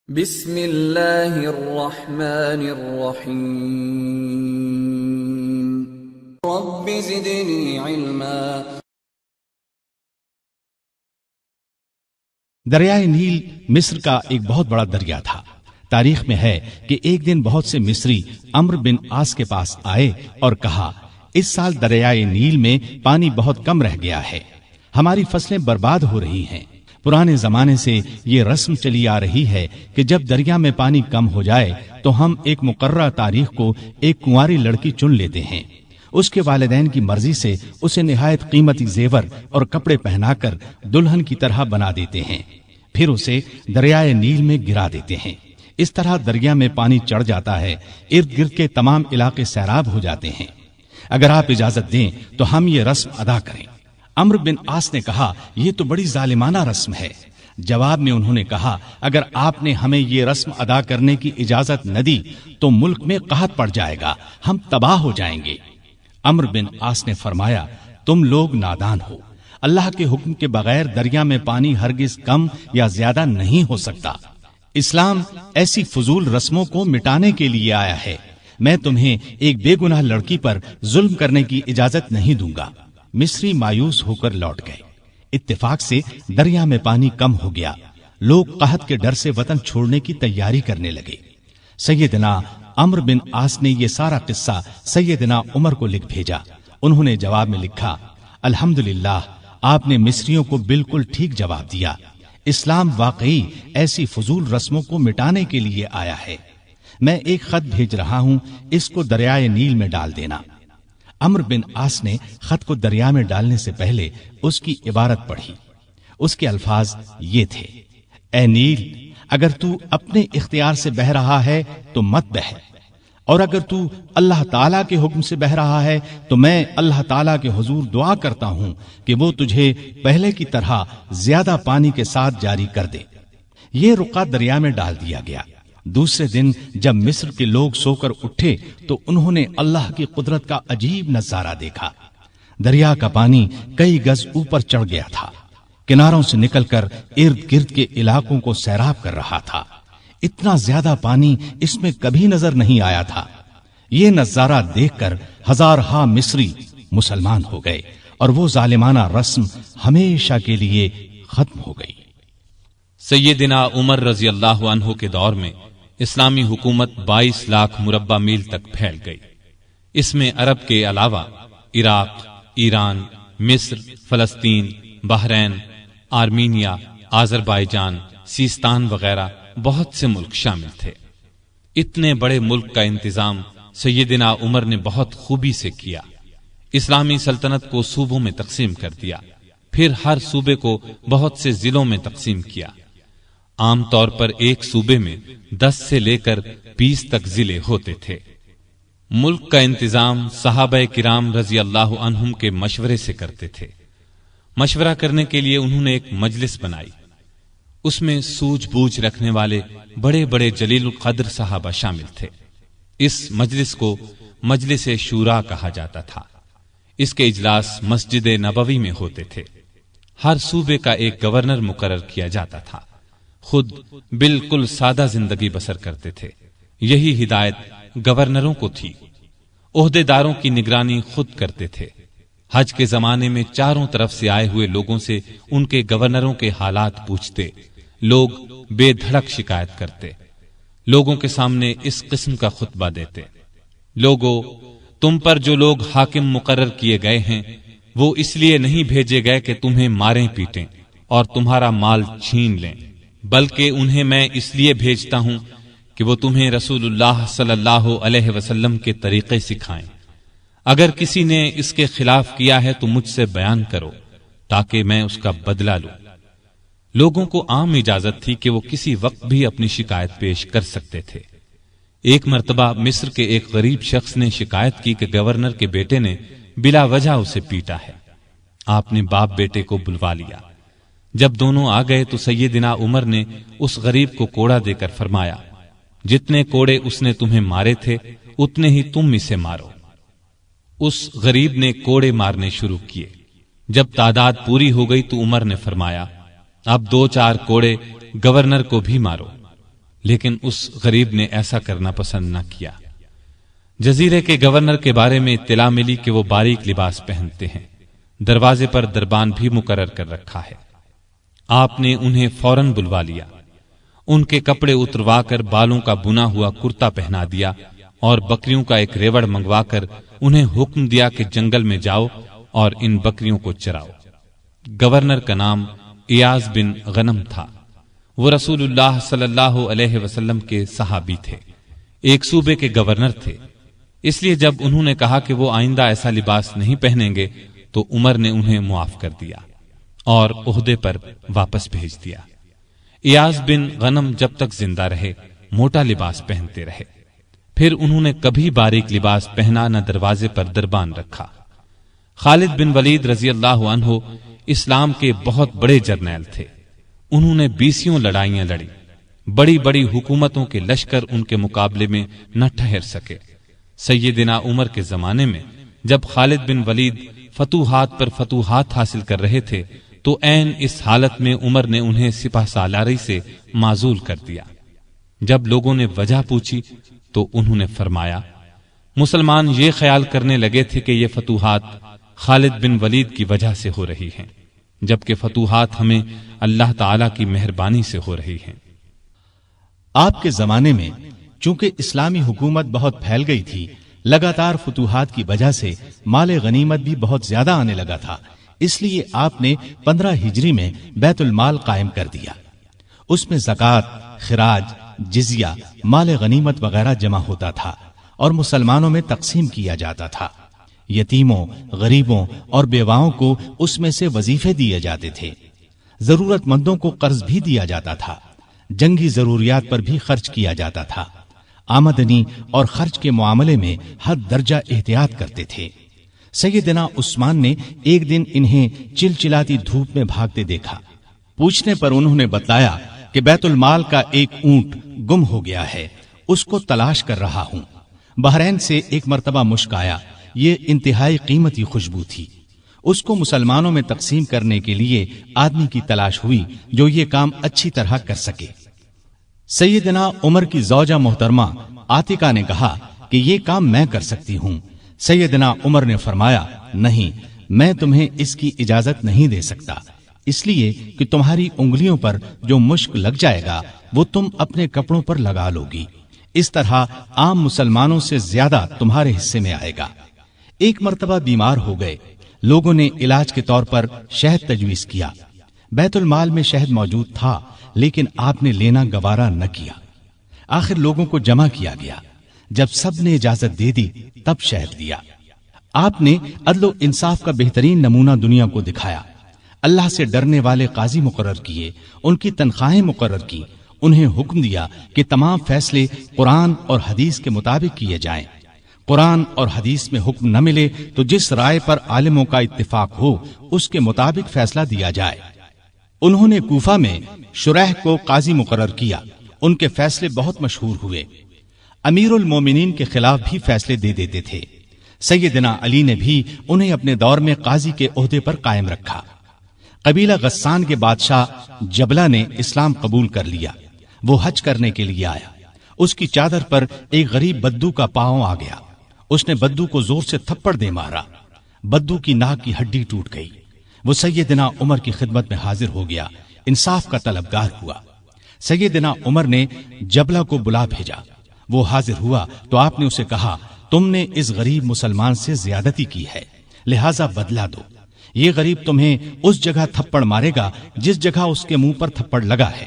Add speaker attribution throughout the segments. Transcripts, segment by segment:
Speaker 1: بسم اللہ الرحمن الرحیم رب زدنی علما۔
Speaker 2: دریائے نیل مصر کا ایک بہت بڑا دریا تھا۔ تاریخ میں ہے کہ ایک دن بہت سے مصری عمرو بن عاص کے پاس آئے اور کہا، اس سال دریائے نیل میں پانی بہت کم رہ گیا ہے، ہماری فصلیں برباد ہو رہی ہیں۔ پرانے زمانے سے یہ رسم چلی آ رہی ہے کہ جب دریا میں پانی کم ہو جائے تو ہم ایک مقررہ تاریخ کو ایک کنواری لڑکی چن لیتے ہیں، اس کے والدین کی مرضی سے اسے نہایت قیمتی زیور اور کپڑے پہنا کر دلہن کی طرح بنا دیتے ہیں، پھر اسے دریائے نیل میں گرا دیتے ہیں۔ اس طرح دریا میں پانی چڑھ جاتا ہے، ارد گرد کے تمام علاقے سیراب ہو جاتے ہیں۔ اگر آپ اجازت دیں تو ہم یہ رسم ادا کریں۔ عمرو بن عاص نے کہا، یہ تو بڑی ظالمانہ رسم ہے۔ جواب میں انہوں نے کہا، اگر آپ نے ہمیں یہ رسم ادا کرنے کی اجازت نہ دی تو ملک میں قحط پڑ جائے گا، ہم تباہ ہو جائیں گے۔ عمرو بن عاص نے فرمایا، تم لوگ نادان ہو، اللہ کے حکم کے بغیر دریا میں پانی ہرگز کم یا زیادہ نہیں ہو سکتا۔ اسلام ایسی فضول رسموں کو مٹانے کے لیے آیا ہے۔ میں تمہیں ایک بے گناہ لڑکی پر ظلم کرنے کی اجازت نہیں دوں گا۔ مصری مایوس ہو کر لوٹ گئے۔ اتفاق سے دریا میں پانی کم ہو گیا، لوگ قحط کے ڈر سے وطن چھوڑنے کی تیاری کرنے لگے۔ سیدنا عمرو بن عاص نے یہ سارا قصہ سیدنا عمر کو لکھ بھیجا۔ انہوں نے جواب میں لکھا، الحمدللہ، آپ نے مصریوں کو بالکل ٹھیک جواب دیا۔ اسلام واقعی ایسی فضول رسموں کو مٹانے کے لیے آیا ہے۔ میں ایک خط بھیج رہا ہوں، اس کو دریائے نیل میں ڈال دینا۔ عمرو بن عاص نے خط کو دریا میں ڈالنے سے پہلے اس کی عبارت پڑھی۔ اس کے الفاظ یہ تھے، اے نیل، اگر تو اپنے اختیار سے بہہ رہا ہے تو مت بہہ، اور اگر تو اللہ تعالیٰ کے حکم سے بہہ رہا ہے تو میں اللہ تعالیٰ کے حضور دعا کرتا ہوں کہ وہ تجھے پہلے کی طرح زیادہ پانی کے ساتھ جاری کر دے۔ یہ رقعہ دریا میں ڈال دیا گیا۔ دوسرے دن جب مصر کے لوگ سو کر اٹھے تو انہوں نے اللہ کی قدرت کا عجیب نظارہ دیکھا۔ دریا کا پانی کئی گز اوپر چڑھ گیا تھا، کناروں سے نکل کر ارد گرد کے علاقوں کو سیراب کر رہا تھا۔ اتنا زیادہ پانی اس میں کبھی نظر نہیں آیا تھا۔ یہ نظارہ دیکھ کر ہزارہا مصری مسلمان ہو گئے اور وہ ظالمانہ رسم ہمیشہ کے لیے ختم ہو گئی۔
Speaker 3: سیدنا عمر رضی اللہ عنہ کے دور میں اسلامی حکومت 22 لاکھ مربع میل تک پھیل گئی۔ اس میں عرب کے علاوہ عراق، ایران، مصر، فلسطین، بحرین، آرمینیا، آذربائیجان، سیستان وغیرہ بہت سے ملک شامل تھے۔ اتنے بڑے ملک کا انتظام سیدنا عمر نے بہت خوبی سے کیا۔ اسلامی سلطنت کو صوبوں میں تقسیم کر دیا، پھر ہر صوبے کو بہت سے ضلعوں میں تقسیم کیا۔ عام طور پر ایک صوبے میں 10 سے لے کر 20 تک ضلع ہوتے تھے۔ ملک کا انتظام صحابہ کرام رضی اللہ عنہم کے مشورے سے کرتے تھے۔ مشورہ کرنے کے لیے انہوں نے ایک مجلس بنائی۔ اس میں سوجھ بوجھ رکھنے والے بڑے بڑے جلیل القدر صحابہ شامل تھے۔ اس مجلس کو مجلس شورا کہا جاتا تھا۔ اس کے اجلاس مسجد نبوی میں ہوتے تھے۔ ہر صوبے کا ایک گورنر مقرر کیا جاتا تھا۔ خود بالکل سادہ زندگی بسر کرتے تھے۔ یہی ہدایت گورنروں کو تھی۔ عہدے داروں کی نگرانی خود کرتے تھے۔ حج کے زمانے میں چاروں طرف سے آئے ہوئے لوگوں سے ان کے گورنروں کے حالات پوچھتے، لوگ بے دھڑک شکایت کرتے، لوگوں کے سامنے اس قسم کا خطبہ دیتے، لوگو، تم پر جو لوگ حاکم مقرر کیے گئے ہیں وہ اس لیے نہیں بھیجے گئے کہ تمہیں ماریں پیٹیں اور تمہارا مال چھین لیں، بلکہ انہیں میں اس لیے بھیجتا ہوں کہ وہ تمہیں رسول اللہ صلی اللہ علیہ وسلم کے طریقے سکھائیں۔ اگر کسی نے اس کے خلاف کیا ہے تو مجھ سے بیان کرو تاکہ میں اس کا بدلہ لوں۔ لوگوں کو عام اجازت تھی کہ وہ کسی وقت بھی اپنی شکایت پیش کر سکتے تھے۔ ایک مرتبہ مصر کے ایک غریب شخص نے شکایت کی کہ گورنر کے بیٹے نے بلا وجہ اسے پیٹا ہے۔ آپ نے باپ بیٹے کو بلوا لیا۔ جب دونوں آ گئے تو سیدنا عمر نے اس غریب کو کوڑا دے کر فرمایا، جتنے کوڑے اس نے تمہیں مارے تھے اتنے ہی تم اسے مارو۔ اس غریب نے کوڑے مارنے شروع کیے۔ جب تعداد پوری ہو گئی تو عمر نے فرمایا، اب 2-4 کوڑے گورنر کو بھی مارو۔ لیکن اس غریب نے ایسا کرنا پسند نہ کیا۔ جزیرے کے گورنر کے بارے میں اطلاع ملی کہ وہ باریک لباس پہنتے ہیں، دروازے پر دربان بھی مقرر کر رکھا ہے۔ آپ نے انہیں فوراً بلوا لیا، ان کے کپڑے اتروا کر بالوں کا بنا ہوا کرتا پہنا دیا اور بکریوں کا ایک ریوڑ منگوا کر انہیں حکم دیا کہ جنگل میں جاؤ اور ان بکریوں کو چراؤ۔ گورنر کا نام ایاز بن غنم تھا، وہ رسول اللہ صلی اللہ علیہ وسلم کے صحابی تھے، ایک صوبے کے گورنر تھے۔ اس لیے جب انہوں نے کہا کہ وہ آئندہ ایسا لباس نہیں پہنیں گے تو عمر نے انہیں معاف کر دیا اور عہدے پر واپس بھیج دیا۔ ایاز بن غنم جب تک زندہ رہے موٹا لباس پہنتے رہے، پھر انہوں نے کبھی باریک لباس پہنا نہ دروازے پر دربان رکھا۔ خالد بن ولید رضی اللہ عنہ اسلام کے بہت بڑے جرنیل تھے، انہوں نے 20 لڑائیاں لڑی، بڑی بڑی حکومتوں کے لشکر ان کے مقابلے میں نہ ٹھہر سکے۔ سیدنا عمر کے زمانے میں جب خالد بن ولید فتوحات پر فتوحات حاصل کر رہے تھے تو عین اس حالت میں عمر نے انہیں سپہ سالاری سے معزول کر دیا۔ جب لوگوں نے وجہ پوچھی تو انہوں نے فرمایا، مسلمان یہ خیال کرنے لگے تھے کہ یہ فتوحات خالد بن ولید کی وجہ سے ہو رہی ہیں، جبکہ فتوحات ہمیں اللہ تعالی کی مہربانی سے ہو رہی ہیں۔
Speaker 2: آپ کے زمانے میں چونکہ اسلامی حکومت بہت پھیل گئی تھی، لگاتار فتوحات کی وجہ سے مال غنیمت بھی بہت زیادہ آنے لگا تھا، اس لیے آپ نے 15 ہجری میں بیت المال قائم کر دیا۔ اس میں زکوٰۃ، خراج، جزیہ، مال غنیمت وغیرہ جمع ہوتا تھا اور مسلمانوں میں تقسیم کیا جاتا تھا۔ یتیموں، غریبوں اور بیواؤں کو اس میں سے وظیفے دیے جاتے تھے۔ ضرورت مندوں کو قرض بھی دیا جاتا تھا، جنگی ضروریات پر بھی خرچ کیا جاتا تھا۔ آمدنی اور خرچ کے معاملے میں حد درجہ احتیاط کرتے تھے۔ سیدنا عثمان نے ایک دن انہیں چلچلاتی دھوپ میں بھاگتے دیکھا۔ پوچھنے پر انہوں نے بتلایا کہ بیت المال کا ایک اونٹ گم ہو گیا ہے، اس کو تلاش کر رہا ہوں۔ بحرین سے ایک مرتبہ مشک آیا، یہ انتہائی قیمتی خوشبو تھی۔ اس کو مسلمانوں میں تقسیم کرنے کے لیے آدمی کی تلاش ہوئی جو یہ کام اچھی طرح کر سکے۔ سیدنا عمر کی زوجہ محترمہ عاتقہ نے کہا کہ یہ کام میں کر سکتی ہوں۔ سیدنا عمر نے فرمایا، نہیں، میں تمہیں اس کی اجازت نہیں دے سکتا، اس لیے کہ تمہاری انگلیوں پر جو مشک لگ جائے گا وہ تم اپنے کپڑوں پر لگا لو گی، اس طرح عام مسلمانوں سے زیادہ تمہارے حصے میں آئے گا۔ ایک مرتبہ بیمار ہو گئے، لوگوں نے علاج کے طور پر شہد تجویز کیا۔ بیت المال میں شہد موجود تھا لیکن آپ نے لینا گوارا نہ کیا۔ آخر لوگوں کو جمع کیا گیا، جب سب نے اجازت دے دی تب شہد لیا۔ آپ نے عدل و انصاف کا بہترین نمونہ دنیا کو دکھایا، اللہ سے ڈرنے والے قاضی مقرر کیے، ان کی تنخواہیں مقرر کی، انہیں حکم دیا کہ تمام فیصلے قرآن اور حدیث کے مطابق کیے جائیں۔ قرآن اور حدیث میں حکم نہ ملے تو جس رائے پر عالموں کا اتفاق ہو اس کے مطابق فیصلہ دیا جائے۔ انہوں نے کوفہ میں شریح کو قاضی مقرر کیا، ان کے فیصلے بہت مشہور ہوئے۔ امیر المومنین کے خلاف بھی فیصلے دے دیتے تھے۔ سیدنا علی نے بھی انہیں اپنے دور میں قاضی کے عہدے پر قائم رکھا۔ قبیلہ غسان کے بادشاہ جبلہ نے اسلام قبول کر لیا، وہ حج کرنے کے لیے آیا۔ اس کی چادر پر ایک غریب بدو کا پاؤں آ گیا، اس نے بدو کو زور سے تھپڑ دے مارا، بدو کی ناک کی ہڈی ٹوٹ گئی۔ وہ سیدنا عمر کی خدمت میں حاضر ہو گیا، انصاف کا طلبگار ہوا۔ سیدنا عمر نے جبلہ کو بلا بھیجا، وہ حاضر ہوا تو آپ نے اسے کہا، تم نے اس غریب مسلمان سے زیادتی کی ہے، لہذا بدلہ دو۔ یہ غریب تمہیں اس جگہ تھپڑ مارے گا جس جگہ اس کے منہ پر تھپڑ لگا ہے۔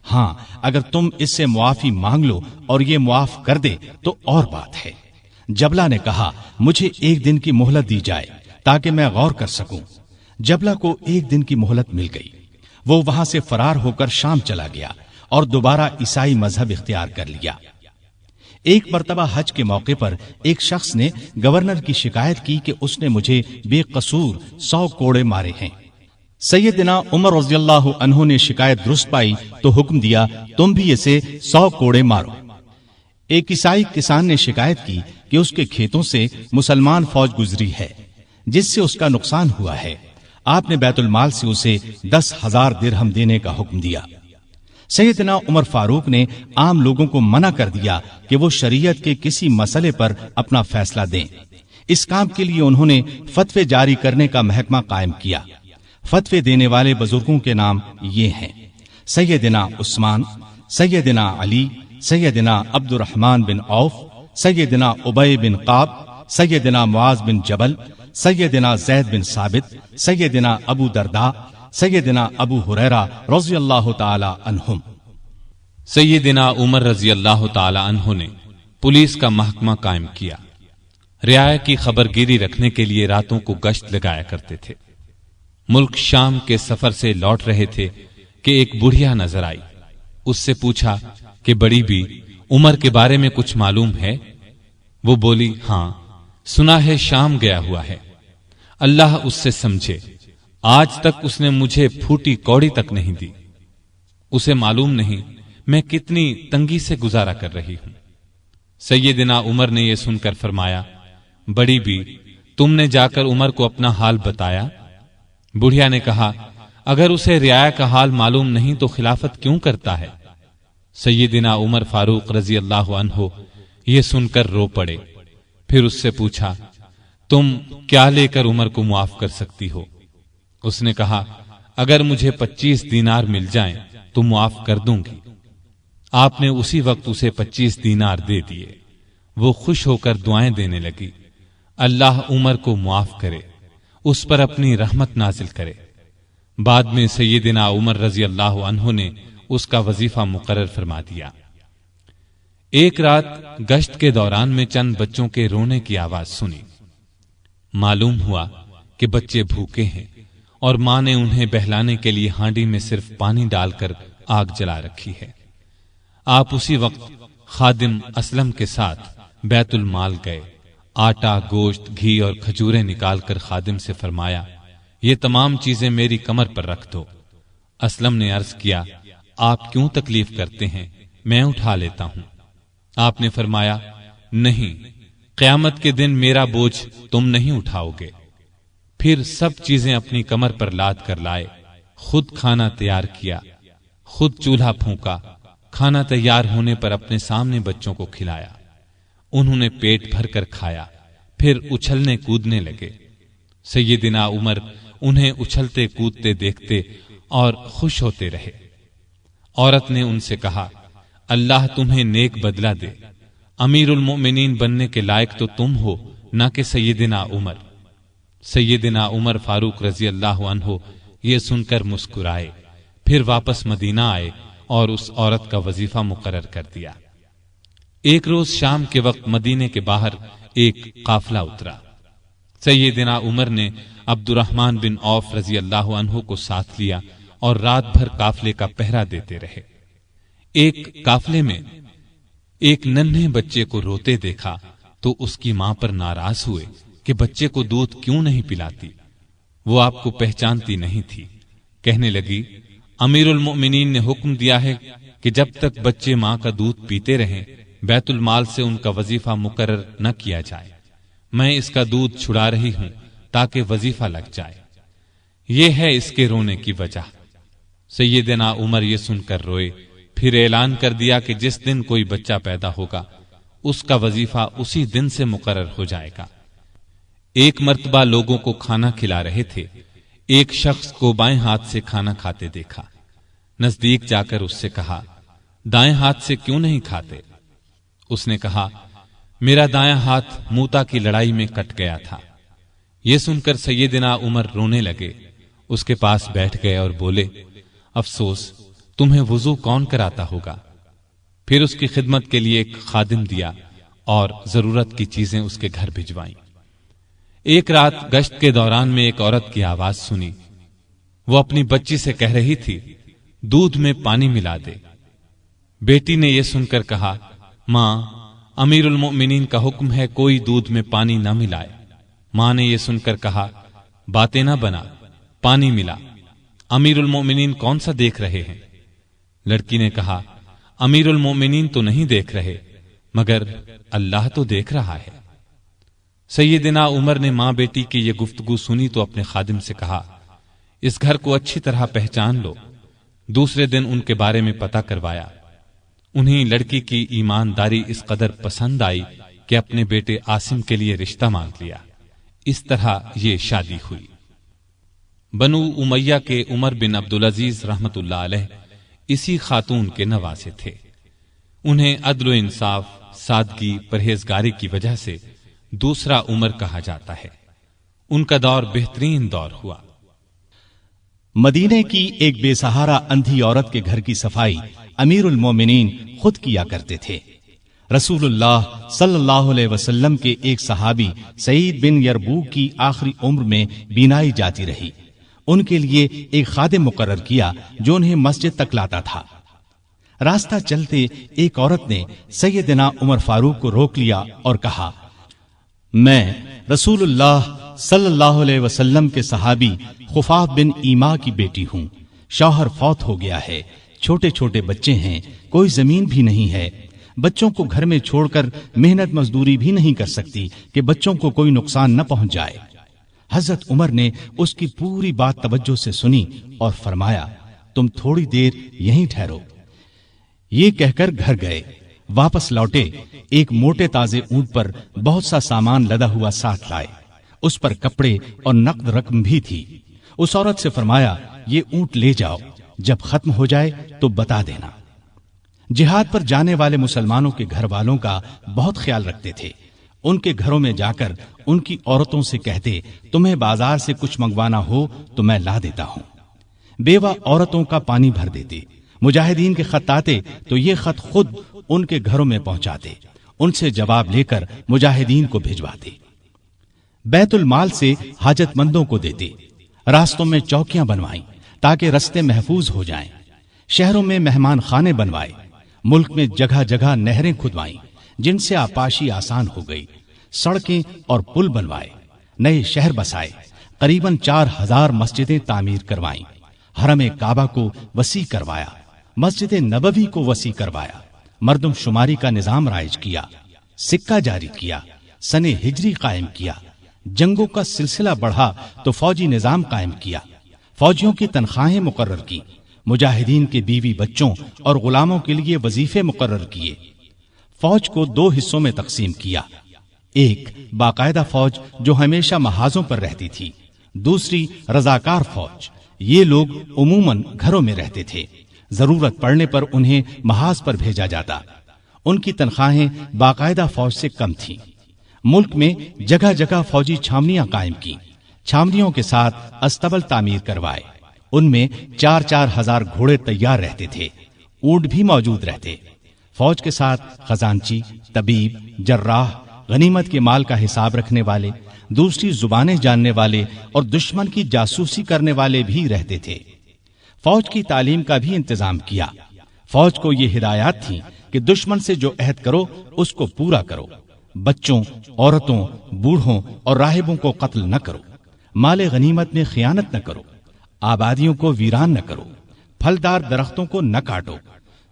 Speaker 2: ہاں، اگر تم اس سے معافی مانگ لو اور یہ معاف کر دے تو اور بات ہے۔ جبلہ نے کہا، مجھے ایک دن کی مہلت دی جائے تاکہ میں غور کر سکوں۔ جبلہ کو ایک دن کی مہلت مل گئی، وہ وہاں سے فرار ہو کر شام چلا گیا اور دوبارہ عیسائی مذہب اختیار کر لیا۔ ایک مرتبہ حج کے موقع پر ایک شخص نے گورنر کی شکایت کی کہ اس نے مجھے بے قصور 100 کوڑے مارے ہیں۔ سیدنا عمر رضی اللہ عنہ نے شکایت درست پائی تو حکم دیا، تم بھی اسے 100 کوڑے مارو۔ ایک عیسائی کسان نے شکایت کی کہ اس کے کھیتوں سے مسلمان فوج گزری ہے جس سے اس کا نقصان ہوا ہے۔ آپ نے بیت المال سے اسے 10,000 درہم دینے کا حکم دیا۔ سیدنا عمر فاروق نے عام لوگوں کو منع کر دیا کہ وہ شریعت کے کسی مسئلے پر اپنا فیصلہ دیں۔ اس کام کے لیے انہوں نے فتوے جاری کرنے کا محکمہ قائم کیا۔ فتوے دینے والے بزرگوں کے نام یہ ہیں: سیدنا عثمان، سیدنا علی، سیدنا عبد الرحمن بن عوف، سیدنا ابی بن قعب، سیدنا معاذ بن جبل، سیدنا زید بن ثابت، سیدنا ابو درداء، سیدنا ابو ہریرہ رضی اللہ تعالی عنہم۔
Speaker 3: سیدنا عمر رضی اللہ تعالی عنہ نے پولیس کا محکمہ قائم کیا۔ رعایا کی خبرگیری رکھنے کے لیے راتوں کو گشت لگایا کرتے تھے۔ ملک شام کے سفر سے لوٹ رہے تھے کہ ایک بڑھیا نظر آئی۔ اس سے پوچھا کہ بڑی بی، عمر کے بارے میں کچھ معلوم ہے؟ وہ بولی، ہاں، سنا ہے شام گیا ہوا ہے، اللہ اس سے سمجھے، آج تک اس نے مجھے پھوٹی کوڑی تک نہیں دی، اسے معلوم نہیں میں کتنی تنگی سے گزارا کر رہی ہوں۔ سیدنا عمر نے یہ سن کر فرمایا، بڑی بی، تم نے جا کر عمر کو اپنا حال بتایا؟ بڑھیا نے کہا، اگر اسے رعایا کا حال معلوم نہیں تو خلافت کیوں کرتا ہے؟ سیدنا عمر فاروق رضی اللہ عنہ یہ سن کر رو پڑے۔ پھر اس سے پوچھا، تم کیا لے کر عمر کو معاف کر سکتی ہو؟ اس نے کہا، اگر مجھے 25 دینار مل جائیں تو معاف کر دوں گی۔ آپ نے اسی وقت اسے 25 دینار دے دیے۔ وہ خوش ہو کر دعائیں دینے لگی، اللہ عمر کو معاف کرے، اس پر اپنی رحمت نازل کرے۔ بعد میں سیدنا عمر رضی اللہ عنہ نے اس کا وظیفہ مقرر فرما دیا۔ ایک رات گشت کے دوران میں چند بچوں کے رونے کی آواز سنی۔ معلوم ہوا کہ بچے بھوکے ہیں اور ماں نے انہیں بہلانے کے لیے ہانڈی میں صرف پانی ڈال کر آگ جلا رکھی ہے۔ آپ اسی وقت خادم اسلم کے ساتھ بیت المال گئے۔ آٹا، گوشت، گھی اور کھجوریں نکال کر خادم سے فرمایا، یہ تمام چیزیں میری کمر پر رکھ دو۔ اسلم نے عرض کیا، آپ کیوں تکلیف کرتے ہیں، میں اٹھا لیتا ہوں۔ آپ نے فرمایا، نہیں، قیامت کے دن میرا بوجھ تم نہیں اٹھاؤ گے۔ پھر سب چیزیں اپنی کمر پر لاد کر لائے، خود کھانا تیار کیا، خود چولہا پھونکا، کھانا تیار ہونے پر اپنے سامنے بچوں کو کھلایا۔ انہوں نے پیٹ بھر کر کھایا، پھر اچھلنے کودنے لگے۔ سیدنا عمر انہیں اچھلتے کودتے دیکھتے اور خوش ہوتے رہے۔ عورت نے ان سے کہا، اللہ تمہیں نیک بدلہ دے، امیر المؤمنین بننے کے لائق تو تم ہو، نہ کہ سیدنا عمر۔ سیدنا عمر فاروق رضی اللہ عنہ یہ سن کر مسکرائے، پھر واپس مدینہ آئے اور اس عورت کا وظیفہ مقرر کر دیا۔ ایک روز شام کے وقت مدینے کے باہر ایک قافلہ اترا۔ سیدنا عمر نے عبد الرحمن بن عوف رضی اللہ عنہ کو ساتھ لیا اور رات بھر قافلے کا پہرا دیتے رہے۔ ایک قافلے میں ایک ننھے بچے کو روتے دیکھا تو اس کی ماں پر ناراض ہوئے کہ بچے کو دودھ کیوں نہیں پلاتی۔ وہ آپ کو پہچانتی نہیں تھی۔ کہنے لگی، امیر المؤمنین نے حکم دیا ہے کہ جب تک بچے ماں کا دودھ پیتے رہیں بیت المال سے ان کا وظیفہ مقرر نہ کیا جائے۔ میں اس کا دودھ چھڑا رہی ہوں تاکہ وظیفہ لگ جائے۔ یہ ہے اس کے رونے کی وجہ۔ سیدنا عمر یہ سن کر روئے، پھر اعلان کر دیا کہ جس دن کوئی بچہ پیدا ہوگا اس کا وظیفہ اسی دن سے مقرر ہو جائے گا۔ ایک مرتبہ لوگوں کو کھانا کھلا رہے تھے، ایک شخص کو بائیں ہاتھ سے کھانا کھاتے دیکھا۔ نزدیک جا کر اس سے کہا، دائیں ہاتھ سے کیوں نہیں کھاتے؟ اس نے کہا، میرا دایاں ہاتھ موتا کی لڑائی میں کٹ گیا تھا۔ یہ سن کر سیدنا عمر رونے لگے، اس کے پاس بیٹھ گئے اور بولے، افسوس، تمہیں وضو کون کراتا ہوگا؟ پھر اس کی خدمت کے لیے ایک خادم دیا اور ضرورت کی چیزیں اس کے گھر بھجوائیں۔ ایک رات گشت کے دوران میں ایک عورت کی آواز سنی۔ وہ اپنی بچی سے کہہ رہی تھی، دودھ میں پانی ملا دے۔ بیٹی نے یہ سن کر کہا، ماں، امیر المؤمنین کا حکم ہے کوئی دودھ میں پانی نہ ملائے۔ ماں نے یہ سن کر کہا، باتیں نہ بنا، پانی ملا، امیر المؤمنین کون سا دیکھ رہے ہیں؟ لڑکی نے کہا، امیر المؤمنین تو نہیں دیکھ رہے، مگر اللہ تو دیکھ رہا ہے۔ سیدنا عمر نے ماں بیٹی کی یہ گفتگو سنی تو اپنے خادم سے کہا، اس گھر کو اچھی طرح پہچان لو، دوسرے دن ان کے بارے میں پتہ کروایا۔ انہیں لڑکی کی ایمانداری اس قدر پسند آئی کہ اپنے بیٹے عاصم کے لیے رشتہ مانگ لیا۔ اس طرح یہ شادی ہوئی۔ بنو امیہ کے عمر بن عبدالعزیز رحمت اللہ علیہ اسی خاتون کے نواسے تھے۔ انہیں عدل و انصاف، سادگی، پرہیزگاری کی وجہ سے دوسرا عمر کہا جاتا ہے۔ ان کا دور بہترین دور ہوا۔
Speaker 2: مدینے کی ایک بے سہارا اندھی عورت کے گھر کی صفائی امیر المومنین خود کیا کرتے تھے۔ رسول اللہ صلی اللہ علیہ وسلم کے ایک صحابی سعید بن یربوک کی آخری عمر میں بینائی جاتی رہی۔ ان کے لیے ایک خادم مقرر کیا جو انہیں مسجد تک لاتا تھا۔ راستہ چلتے ایک عورت نے سیدنا عمر فاروق کو روک لیا اور کہا، میں رسول اللہ صلی اللہ علیہ وسلم کے صحابی خفاف بن ایما کی بیٹی ہوں۔ شوہر فوت ہو گیا ہے، چھوٹے چھوٹے بچے ہیں، کوئی زمین بھی نہیں ہے، بچوں کو گھر میں چھوڑ کر محنت مزدوری بھی نہیں کر سکتی کہ بچوں کو کوئی نقصان نہ پہنچ جائے۔ حضرت عمر نے اس کی پوری بات توجہ سے سنی اور فرمایا، تم تھوڑی دیر یہیں ٹھہرو۔ یہ کہہ کر گھر گئے۔ واپس لوٹے، ایک موٹے تازے اونٹ پر بہت سا سامان لدا ہوا ساتھ لائے۔ اس پر کپڑے اور نقد رقم بھی تھی۔ اس عورت سے فرمایا، یہ اونٹ لے جاؤ، جب ختم ہو جائے تو بتا دینا۔ جہاد پر جانے والے مسلمانوں کے گھر والوں کا بہت خیال رکھتے تھے۔ ان کے گھروں میں جا کر ان کی عورتوں سے کہتے، تمہیں بازار سے کچھ منگوانا ہو تو میں لا دیتا ہوں۔ بیوہ عورتوں کا پانی بھر دیتے۔ مجاہدین کے خط آتے تو یہ خط خود ان کے گھروں میں پہنچاتے، ان سے جواب لے کر مجاہدین کو بھجواتے۔ بیت المال سے حاجت مندوں کو دیتے۔ راستوں میں چوکیاں بنوائیں تاکہ رستے محفوظ ہو جائیں۔ شہروں میں مہمان خانے بنوائے۔ ملک میں جگہ جگہ نہریں کھدوائیں جن سے آپاشی آسان ہو گئی۔ سڑکیں اور پل بنوائے۔ نئے شہر بسائے۔ قریباً 4000 مسجدیں تعمیر کروائیں۔ حرم کعبہ کو وسیع کروایا۔ مسجد نبوی کو وسیع کروایا۔ مردم شماری کا نظام رائج کیا۔ سکہ جاری کیا۔ سن ہجری قائم کیا۔ جنگوں کا سلسلہ بڑھا تو فوجی نظام قائم کیا۔ فوجیوں کی تنخواہیں مقرر کی۔ مجاہدین کے بیوی بچوں اور غلاموں کے لیے وظیفے مقرر کیے۔ فوج کو 2 حصوں میں تقسیم کیا۔ ایک باقاعدہ فوج جو ہمیشہ محاذوں پر رہتی تھی، دوسری رضاکار فوج۔ یہ لوگ عموماً گھروں میں رہتے تھے، ضرورت پڑنے پر انہیں محاذ پر بھیجا جاتا۔ ان کی تنخواہیں باقاعدہ فوج سے کم تھیں۔ ملک میں جگہ جگہ فوجی چھاونیاں قائم کی۔ چھاونیوں کے ساتھ استبل تعمیر کروائے۔ ان میں 4-4 ہزار گھوڑے تیار رہتے تھے۔ اونٹ بھی موجود رہتے۔ فوج کے ساتھ خزانچی، طبیب، جراح، غنیمت کے مال کا حساب رکھنے والے، دوسری زبانیں جاننے والے اور دشمن کی جاسوسی کرنے والے بھی رہتے تھے۔ فوج کی تعلیم کا بھی انتظام کیا۔ فوج کو یہ ہدایات تھیں کہ دشمن سے جو عہد کرو اس کو پورا کرو۔ بچوں، عورتوں، بوڑھوں اور راہبوں کو قتل نہ کرو۔ مال غنیمت میں خیانت نہ کرو۔ آبادیوں کو ویران نہ کرو۔ پھلدار درختوں کو نہ کاٹو۔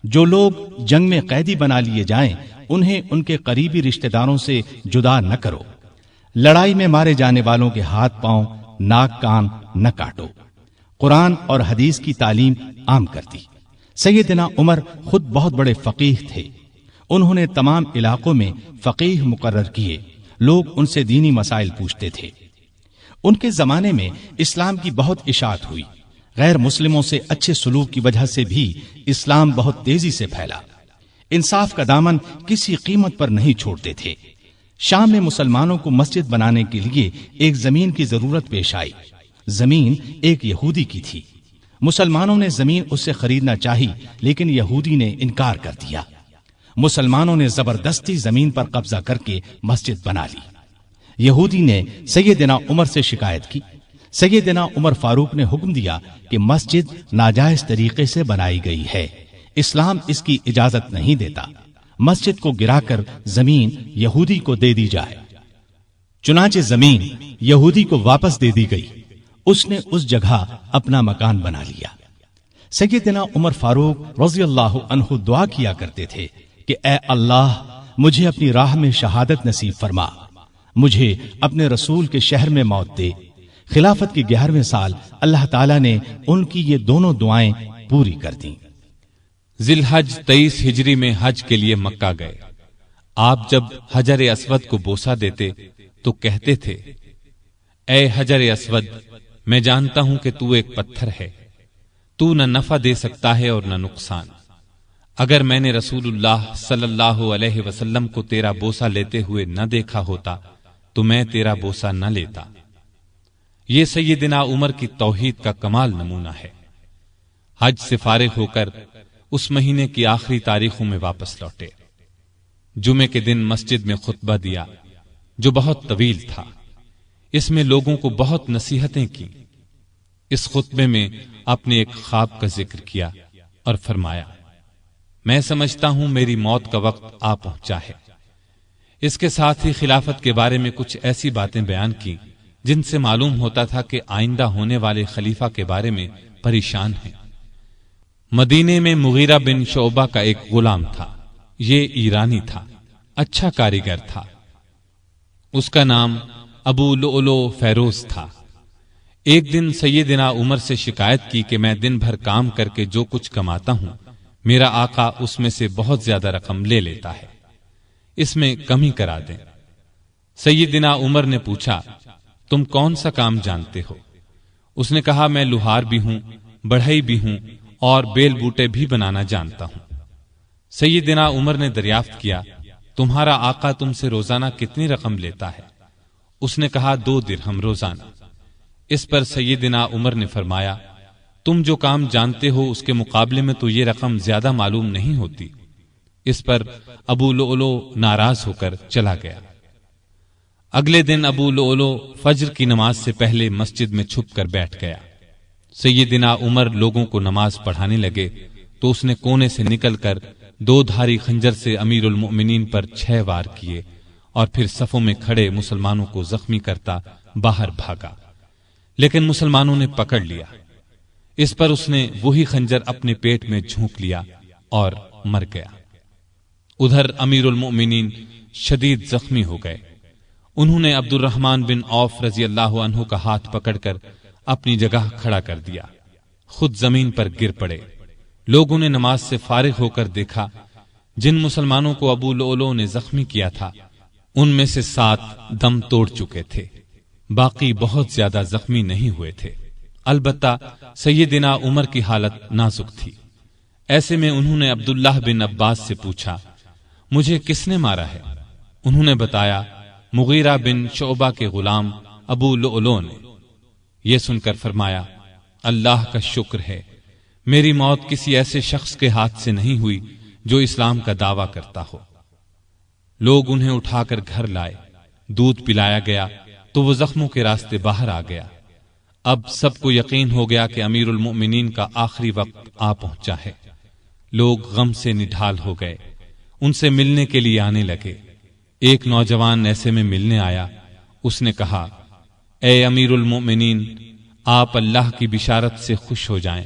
Speaker 2: جو لوگ جنگ میں قیدی بنا لیے جائیں انہیں ان کے قریبی رشتہ داروں سے جدا نہ کرو۔ لڑائی میں مارے جانے والوں کے ہاتھ پاؤں، ناک کان نہ کاٹو۔ قرآن اور حدیث کی تعلیم عام کر دی۔ سیدنا عمر خود بہت بڑے فقیہ تھے۔ انہوں نے تمام علاقوں میں فقیہ مقرر کیے۔ لوگ ان سے دینی مسائل پوچھتے تھے۔ ان کے زمانے میں اسلام کی بہت اشاعت ہوئی۔ غیر مسلموں سے اچھے سلوک کی وجہ سے بھی اسلام بہت تیزی سے پھیلا۔ انصاف کا دامن کسی قیمت پر نہیں چھوڑتے تھے۔ شام میں مسلمانوں کو مسجد بنانے کے لیے ایک زمین کی ضرورت پیش آئی۔ زمین ایک یہودی کی تھی۔ مسلمانوں نے زمین اس سے خریدنا چاہی لیکن یہودی نے انکار کر دیا۔ مسلمانوں نے زبردستی زمین پر قبضہ کر کے مسجد بنا لی۔ یہودی نے سیدنا عمر سے شکایت کی۔ سیدنا عمر فاروق نے حکم دیا کہ مسجد ناجائز طریقے سے بنائی گئی ہے، اسلام اس کی اجازت نہیں دیتا، مسجد کو گرا کر زمین یہودی کو دے دی جائے۔ چنانچہ زمین یہودی کو واپس دے دی گئی۔ اس نے اس جگہ اپنا مکان بنا لیا۔ سیدنا عمر فاروق رضی اللہ عنہ دعا کیا کرتے تھے کہ اے اللہ، مجھے اپنی راہ میں شہادت نصیب فرما، مجھے اپنے رسول کے شہر میں موت دے۔ خلافت کے 11ویں سال اللہ تعالیٰ نے ان کی یہ دونوں دعائیں پوری کر دیں۔
Speaker 3: ذی الحج 23 ہجری میں حج کے لیے مکہ گئے۔ آپ جب حجر اسود کو بوسہ دیتے تو کہتے تھے، اے حجر اسود، میں جانتا ہوں کہ تو ایک پتھر ہے، تو نہ نفع دے سکتا ہے اور نہ نقصان۔ اگر میں نے رسول اللہ صلی اللہ علیہ وسلم کو تیرا بوسہ لیتے ہوئے نہ دیکھا ہوتا تو میں تیرا بوسہ نہ لیتا۔ یہ سیدنا عمر کی توحید کا کمال نمونہ ہے۔ حج سے فارغ ہو کر اس مہینے کی آخری تاریخوں میں واپس لوٹے۔ جمعے کے دن مسجد میں خطبہ دیا جو بہت طویل تھا۔ اس میں لوگوں کو بہت نصیحتیں کی۔ اس خطبے میں اپنے ایک خواب کا ذکر کیا اور فرمایا، میں سمجھتا ہوں میری موت کا وقت آ پہنچا ہے۔ اس کے ساتھ ہی خلافت کے بارے میں کچھ ایسی باتیں بیان کی جن سے معلوم ہوتا تھا کہ آئندہ ہونے والے خلیفہ کے بارے میں پریشان ہیں۔ مدینے میں مغیرہ بن شعبہ کا ایک غلام تھا۔ یہ ایرانی تھا، اچھا کاریگر تھا۔ اس کا نام ابو لؤلؤ فیروز تھا۔ ایک دن سیدنا عمر سے شکایت کی کہ میں دن بھر کام کر کے جو کچھ کماتا ہوں، میرا آقا اس میں سے بہت زیادہ رقم لے لیتا ہے، اس میں کمی کرا دیں۔ سیدنا عمر نے پوچھا، تم کون سا کام جانتے ہو؟ اس نے کہا، میں لوہار بھی ہوں، بڑھئی بھی ہوں اور بیل بوٹے بھی بنانا جانتا ہوں۔ سیدنا عمر نے دریافت کیا، تمہارا آقا تم سے روزانہ کتنی رقم لیتا ہے؟ اس نے کہا، 2 درہم روزانہ۔ اس پر سیدنا عمر نے فرمایا، تم جو کام جانتے ہو اس کے مقابلے میں تو یہ رقم زیادہ معلوم نہیں ہوتی۔ اس پر ابو لؤلؤ ناراض ہو کر چلا گیا۔ اگلے دن ابو لؤلؤ فجر کی نماز سے پہلے مسجد میں چھپ کر بیٹھ گیا۔ سیدنا عمر لوگوں کو نماز پڑھانے لگے تو اس نے کونے سے نکل کر 2 دھاری خنجر سے امیر المؤمنین پر 6 وار کیے اور پھر صفوں میں کھڑے مسلمانوں کو زخمی کرتا باہر بھاگا، لیکن مسلمانوں نے پکڑ لیا۔ اس پر اس نے وہی خنجر اپنے پیٹ میں جھونک لیا اور مر گیا۔ ادھر امیر المؤمنین شدید زخمی ہو گئے۔ انہوں نے عبد الرحمن بن عوف رضی اللہ عنہ کا ہاتھ پکڑ کر اپنی جگہ کھڑا کر دیا، خود زمین پر گر پڑے۔ لوگوں نے نماز سے فارغ ہو کر دیکھا، جن مسلمانوں کو ابو لؤلؤ نے زخمی کیا تھا ان میں سے 7 دم توڑ چکے تھے، باقی بہت زیادہ زخمی نہیں ہوئے تھے۔ البتہ سیدنا عمر کی حالت نازک تھی۔ ایسے میں انہوں نے عبداللہ بن عباس سے پوچھا، مجھے کس نے مارا ہے؟ انہوں نے بتایا، مغیرہ بن شعبہ کے غلام ابو لؤلؤ نے۔ یہ سن کر فرمایا، اللہ کا شکر ہے، میری موت کسی ایسے شخص کے ہاتھ سے نہیں ہوئی جو اسلام کا دعویٰ کرتا ہو۔ لوگ انہیں اٹھا کر گھر لائے، دودھ پلایا گیا تو وہ زخموں کے راستے باہر آ گیا۔ اب سب کو یقین ہو گیا کہ امیر المؤمنین کا آخری وقت آ پہنچا ہے۔ لوگ غم سے نڈھال ہو گئے، ان سے ملنے کے لیے آنے لگے۔ ایک نوجوان ایسے میں ملنے آیا۔ اس نے کہا، اے امیر المؤمنین، آپ اللہ کی بشارت سے خوش ہو جائیں۔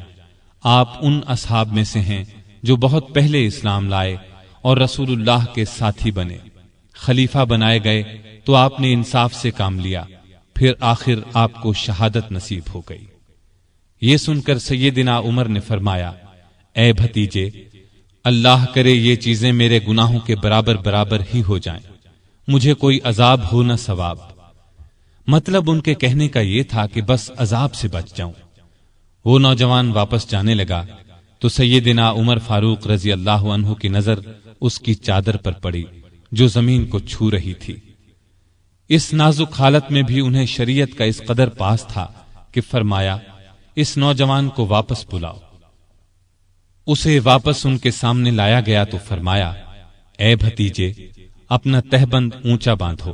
Speaker 3: آپ ان اصحاب میں سے ہیں جو بہت پہلے اسلام لائے اور رسول اللہ کے ساتھی بنے۔ خلیفہ بنائے گئے تو آپ نے انصاف سے کام لیا، پھر آخر آپ کو شہادت نصیب ہو گئی۔ یہ سن کر سیدنا عمر نے فرمایا، اے بھتیجے، اللہ کرے یہ چیزیں میرے گناہوں کے برابر برابر ہی ہو جائیں، مجھے کوئی عذاب ہو نہ ثواب۔ مطلب ان کے کہنے کا یہ تھا کہ بس عذاب سے بچ جاؤں۔ وہ نوجوان واپس جانے لگا تو سیدنا عمر فاروق رضی اللہ عنہ کی نظر اس کی چادر پر پڑی جو زمین کو چھو رہی تھی۔ اس نازک حالت میں بھی انہیں شریعت کا اس قدر پاس تھا کہ فرمایا، اس نوجوان کو واپس بلاؤ۔ اسے واپس ان کے سامنے لایا گیا تو فرمایا، اے بھتیجے، اپنا تہبند اونچا باندھو،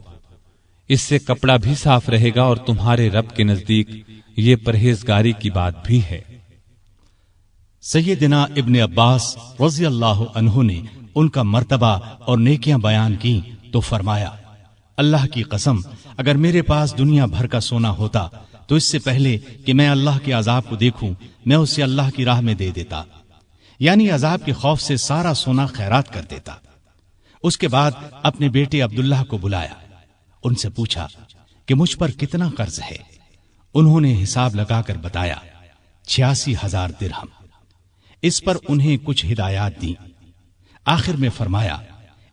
Speaker 3: اس سے کپڑا بھی صاف رہے گا اور تمہارے رب کے نزدیک یہ پرہیزگاری کی بات بھی ہے۔
Speaker 2: سیدنا ابن عباس رضی اللہ عنہ نے ان کا مرتبہ اور نیکیاں بیان کی تو فرمایا، اللہ کی قسم، اگر میرے پاس دنیا بھر کا سونا ہوتا تو اس سے پہلے کہ میں اللہ کے عذاب کو دیکھوں میں اسے اللہ کی راہ میں دے دیتا، یعنی عذاب کے خوف سے سارا سونا خیرات کر دیتا۔ اس کے بعد اپنے بیٹے عبداللہ کو بلایا، ان سے پوچھا کہ مجھ پر کتنا قرض ہے۔ انہوں نے حساب لگا کر بتایا، 86,000 درہم۔ اس پر انہیں کچھ ہدایات دیں۔ آخر میں فرمایا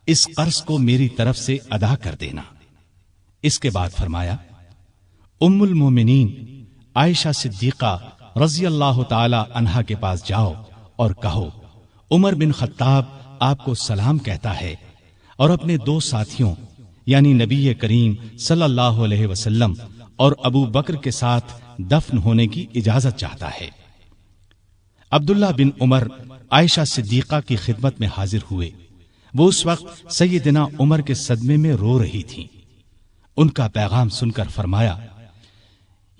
Speaker 2: اس قرض کو میری طرف سے ادا کر دینا۔ اس کے بعد فرمایا ام المومنین عائشہ صدیقہ رضی اللہ تعالی عنہا کے پاس جاؤ اور کہو عمر بن خطاب آپ کو سلام کہتا ہے اور اپنے دو ساتھیوں یعنی نبی کریم صلی اللہ علیہ وسلم اور ابو بکر کے ساتھ دفن ہونے کی اجازت چاہتا ہے۔ عبداللہ بن عمر عائشہ صدیقہ کی خدمت میں حاضر ہوئے۔ وہ اس وقت سیدنا عمر کے صدمے میں رو رہی تھیں۔ ان کا پیغام سن کر فرمایا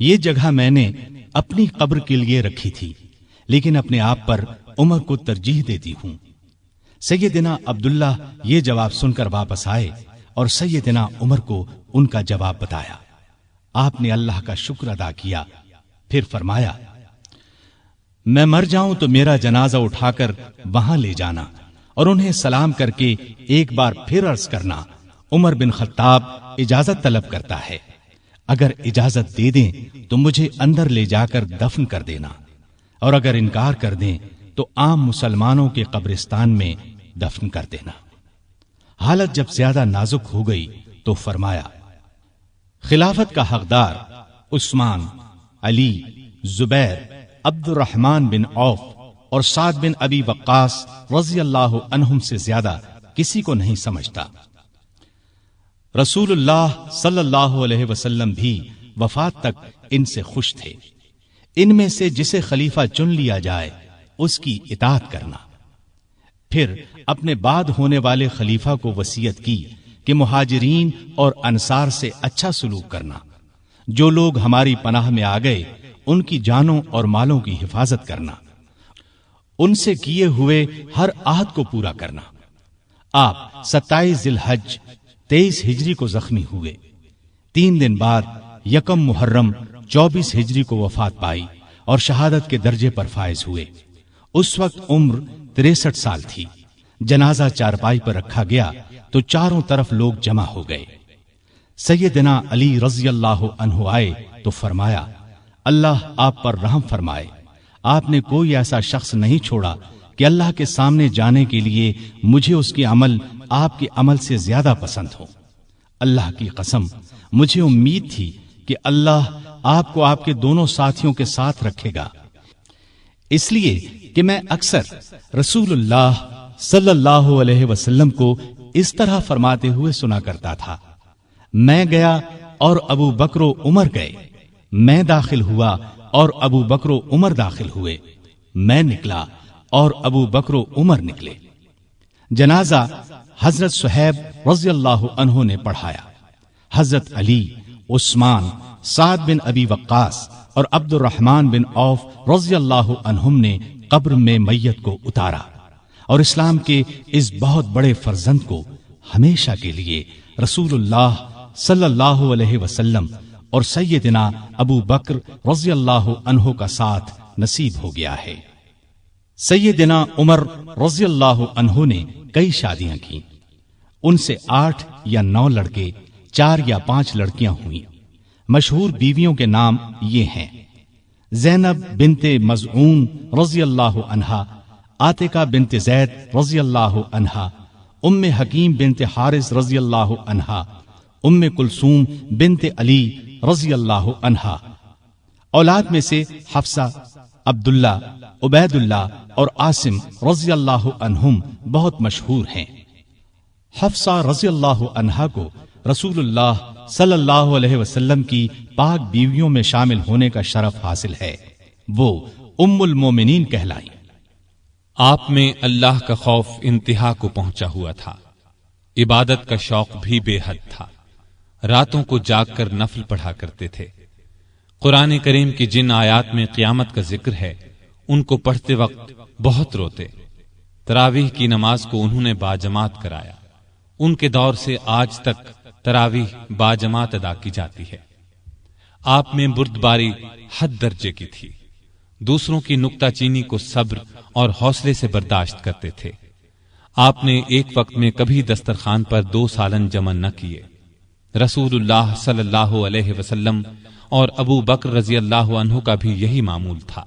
Speaker 2: یہ جگہ میں نے اپنی قبر کے لیے رکھی تھی، لیکن اپنے آپ پر عمر کو ترجیح دیتی ہوں۔ سیدنا عبداللہ یہ جواب سن کر واپس آئے اور سیدنا عمر کو ان کا جواب بتایا۔ آپ نے اللہ کا شکر ادا کیا، پھر فرمایا میں مر جاؤں تو میرا جنازہ اٹھا کر وہاں لے جانا اور انہیں سلام کر کے ایک بار پھر عرض کرنا عمر بن خطاب اجازت طلب کرتا ہے، اگر اجازت دے دیں تو مجھے اندر لے جا کر دفن کر دینا، اور اگر انکار کر دیں تو عام مسلمانوں کے قبرستان میں دفن کر دینا۔ حالت جب زیادہ نازک ہو گئی تو فرمایا خلافت کا حقدار عثمان، علی، زبیر، عبد الرحمن بن عوف اور سعد بن ابی وقاص رضی اللہ عنہم سے زیادہ کسی کو نہیں سمجھتا۔ رسول اللہ صلی اللہ علیہ وسلم بھی وفات تک ان سے خوش تھے۔ ان میں سے جسے خلیفہ چن لیا جائے اس کی اطاعت کرنا۔ پھر اپنے بعد ہونے والے خلیفہ کو وصیت کی کہ مہاجرین اور انصار سے اچھا سلوک کرنا، جو لوگ ہماری پناہ میں آ گئے ان کی جانوں اور مالوں کی حفاظت کرنا، ان سے کیے ہوئے ہر عہد کو پورا کرنا۔ آپ 27 ذی الحج 23 ہجری کو زخمی ہوئے۔ 3 دن بعد یکم محرم 24 ہجری کو وفات پائی اور شہادت کے درجے پر فائز ہوئے۔ اس وقت عمر 63 سال تھی۔ جنازہ چارپائی پر رکھا گیا تو چاروں طرف لوگ جمع ہو گئے۔ سیدنا علی رضی اللہ عنہ آئے تو فرمایا اللہ آپ پر رحم فرمائے، آپ نے کوئی ایسا شخص نہیں چھوڑا کہ اللہ کے سامنے جانے کے لیے مجھے اس کے عمل آپ کے عمل سے زیادہ پسند ہو۔ اللہ کی قسم مجھے امید تھی کہ اللہ آپ کو آپ کے دونوں ساتھیوں کے ساتھ رکھے گا، اس لیے کہ میں اکثر رسول اللہ صلی اللہ علیہ وسلم کو اس طرح فرماتے ہوئے سنا کرتا تھا میں گیا اور ابو بکر و عمر گئے، میں داخل ہوا اور ابو بکر و عمر داخل ہوئے، میں نکلا اور ابو بکر و عمر نکلے۔ جنازہ حضرت صہیب رضی اللہ عنہ نے پڑھایا۔ حضرت علی، عثمان، سعد بن ابی وقاص اور عبد الرحمن بن عوف رضی اللہ عنہم نے قبر میں میت کو اتارا اور اسلام کے اس بہت بڑے فرزند کو ہمیشہ کے لیے رسول اللہ صلی اللہ علیہ وسلم اور سیدنا ابو بکر رضی اللہ عنہ کا ساتھ نصیب ہو گیا ہے۔ سیدنا عمر رضی اللہ عنہ نے کئی شادیاں کی، ان سے 8 یا 9 لڑکے، 4 یا 5 لڑکیاں ہوئیں۔ مشہور بیویوں کے نام یہ ہیں: زینب بنت مزعون رضی اللہ عنہا، عاتقہ بنت زید رضی اللہ عنہا، ام حکیم بنت حارث رضی اللہ عنہا، ام کلثوم بنت علی رضی اللہ عنہا۔ اولاد میں سے حفصہ، عبداللہ، عبید اللہ اور عاصم رضی اللہ عنہم بہت مشہور ہیں۔ حفصہ رضی اللہ عنہا کو رسول اللہ صلی اللہ علیہ وسلم کی پاک بیویوں میں شامل ہونے کا شرف حاصل ہے، وہ ام المومنین کہلائیں۔
Speaker 3: آپ میں اللہ کا خوف انتہا کو پہنچا ہوا تھا، عبادت کا شوق بھی بے حد تھا، راتوں کو جاگ کر نفل پڑھا کرتے تھے۔ قرآن کریم کی جن آیات میں قیامت کا ذکر ہے ان کو پڑھتے وقت بہت روتے۔ تراویح کی نماز کو انہوں نے باجماعت کرایا، ان کے دور سے آج تک تراویح باجماعت ادا کی جاتی ہے۔ آپ میں بردباری حد درجے کی تھی، دوسروں کی نکتہ چینی کو صبر اور حوصلے سے برداشت کرتے تھے۔ آپ نے ایک وقت میں کبھی دسترخوان پر 2 سالن جمع نہ کیے۔ رسول اللہ صلی اللہ علیہ وسلم اور ابو بکر رضی اللہ عنہ کا بھی یہی معمول تھا۔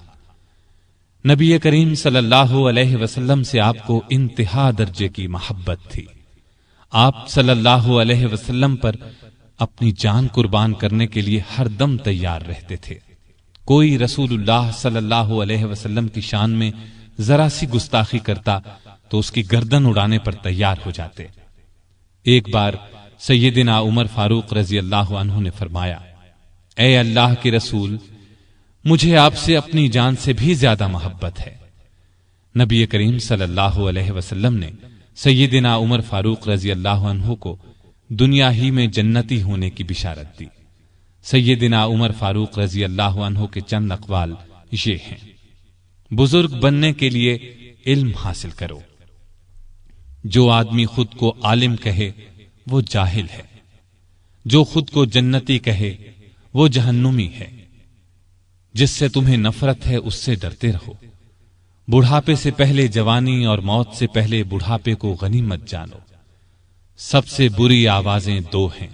Speaker 3: نبی کریم صلی اللہ علیہ وسلم سے آپ کو انتہا درجے کی محبت تھی۔ آپ صلی اللہ علیہ وسلم پر اپنی جان قربان کرنے کے لیے ہر دم تیار رہتے تھے۔ کوئی رسول اللہ صلی اللہ علیہ وسلم کی شان میں ذرا سی گستاخی کرتا تو اس کی گردن اڑانے پر تیار ہو جاتے۔ ایک بار سیدنا عمر فاروق رضی اللہ عنہ نے فرمایا، اے اللہ کے رسول، مجھے آپ سے اپنی جان سے بھی زیادہ محبت ہے۔ نبی کریم صلی اللہ علیہ وسلم نے سیدنا عمر فاروق رضی اللہ عنہ کو دنیا ہی میں جنتی ہونے کی بشارت دی۔ سیدنا عمر فاروق رضی اللہ عنہ کے چند اقوال یہ ہیں: بزرگ بننے کے لیے علم حاصل کرو۔ جو آدمی خود کو عالم کہے وہ جاہل ہے، جو خود کو جنتی کہے وہ جہنمی ہے۔ جس سے تمہیں نفرت ہے اس سے ڈرتے رہو۔ بڑھاپے سے پہلے جوانی اور موت سے پہلے بڑھاپے کو غنیمت جانو۔ سب سے بری آوازیں دو ہیں،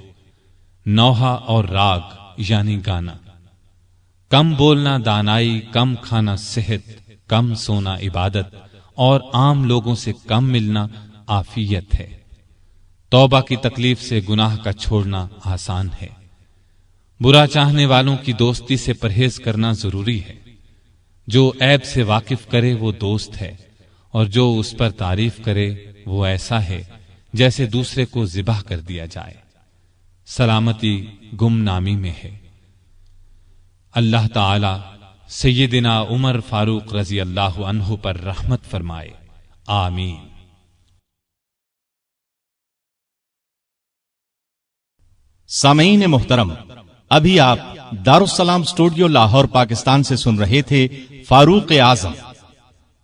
Speaker 3: نوحہ اور راگ یعنی گانا۔ کم بولنا دانائی، کم کھانا صحت، کم سونا عبادت، اور عام لوگوں سے کم ملنا عافیت ہے۔ توبہ کی تکلیف سے گناہ کا چھوڑنا آسان ہے۔ برا چاہنے والوں کی دوستی سے پرہیز کرنا ضروری ہے۔ جو عیب سے واقف کرے وہ دوست ہے، اور جو اس پر تعریف کرے وہ ایسا ہے جیسے دوسرے کو ذبح کر دیا جائے۔ سلامتی گمنامی میں ہے۔ اللہ تعالی سیدنا عمر فاروق رضی اللہ عنہ پر رحمت فرمائے، آمین۔
Speaker 2: سامعین محترم، ابھی آپ دارالسلام اسٹوڈیو لاہور پاکستان سے سن رہے تھے فاروق اعظم۔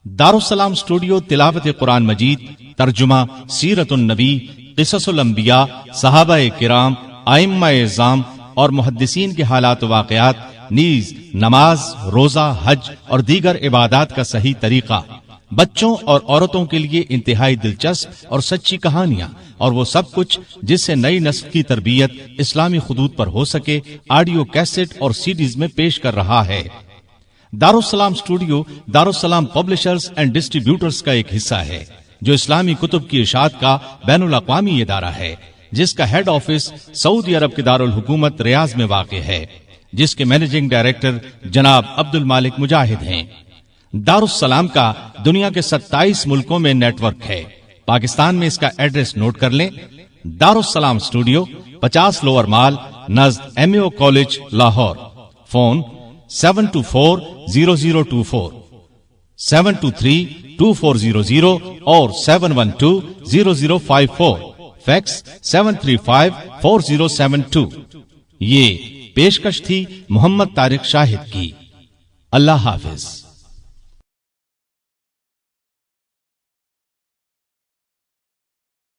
Speaker 2: دارالسلام اسٹوڈیو تلاوت قرآن مجید، ترجمہ سیرت النبی، قصص الانبیاء، صحابہ کرام، ائمہ اعظام اور محدثین کے حالات و واقعات، نیز نماز، روزہ، حج اور دیگر عبادات کا صحیح طریقہ، بچوں اور عورتوں کے لیے انتہائی دلچسپ اور سچی کہانیاں، اور وہ سب کچھ جس سے نئی نسل کی تربیت اسلامی خطوط پر ہو سکے، آڈیو کیسٹ اور سیڈیز میں پیش کر رہا ہے۔ دارالسلام اسٹوڈیو دارالسلام پبلشرز اینڈ ڈسٹریبیوٹرز کا ایک حصہ ہے، جو اسلامی کتب کی اشاعت کا بین الاقوامی ادارہ ہے، جس کا ہیڈ آفس سعودی عرب کے دارالحکومت ریاض میں واقع ہے، جس کے مینیجنگ ڈائریکٹر جناب عبد المالک مجاہد ہیں۔ دارالسلام کا دنیا کے 27 ملکوں میں نیٹ ورک ہے۔ پاکستان میں اس کا ایڈریس نوٹ کر لیں: دارالسلام اسٹوڈیو، 50 لوور مال، نزد MAO کالج، لاہور۔ فون 7240024، 7232400 اور 7120054، فیکس 7354072۔ یہ پیشکش تھی محمد طارق شاہد کی۔ اللہ حافظ۔